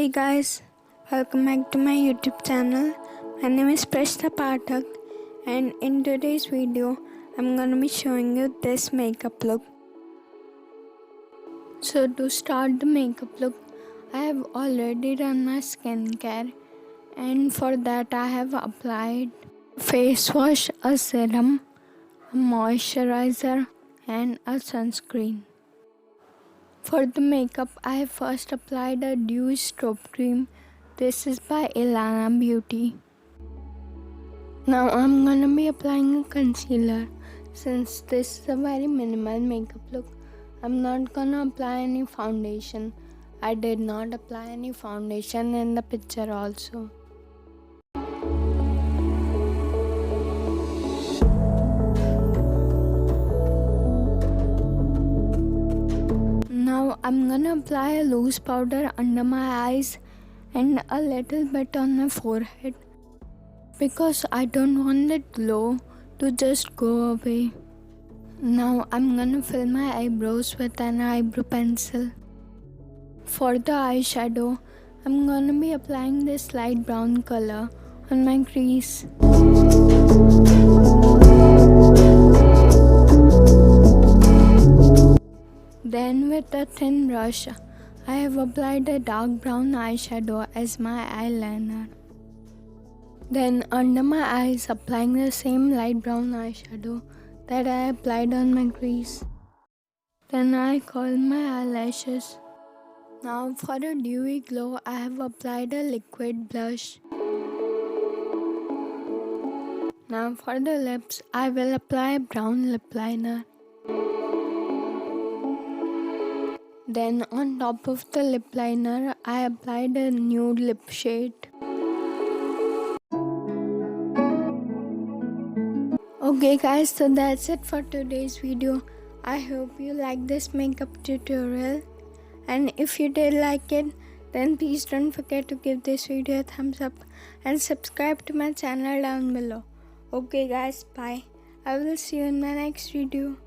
Hey guys, welcome back to my YouTube channel. My name is Prishita Pathak, and in today's video I'm gonna be showing you this makeup look. So to start the makeup look, I have already done my skincare, and for that I have applied face wash, a serum, a moisturizer and a sunscreen. For the makeup, I have first applied a dewy strobe cream. This is by Ilana Beauty. Now I'm gonna be applying a concealer. Since this is a very minimal makeup look, I'm not gonna apply any foundation. I did not apply any foundation in the picture also. Now I'm gonna apply a loose powder under my eyes and a little bit on my forehead because I don't want that glow to just go away. Now I'm gonna fill my eyebrows with an eyebrow pencil. For the eyeshadow, I'm gonna be applying this light brown color on my crease. Then with a thin brush, I have applied a dark brown eyeshadow as my eyeliner. Then under my eyes, applying the same light brown eyeshadow that I applied on my crease. Then I curl my eyelashes. Now for a dewy glow, I have applied a liquid blush. Now for the lips, I will apply a brown lip liner. Then on top of the lip liner, I applied a nude lip shade. Okay guys, so that's it for today's video. I hope you like this makeup tutorial. And if you did like it, then please don't forget to give this video a thumbs up and subscribe to my channel down below. Okay guys, bye. I will see you in my next video.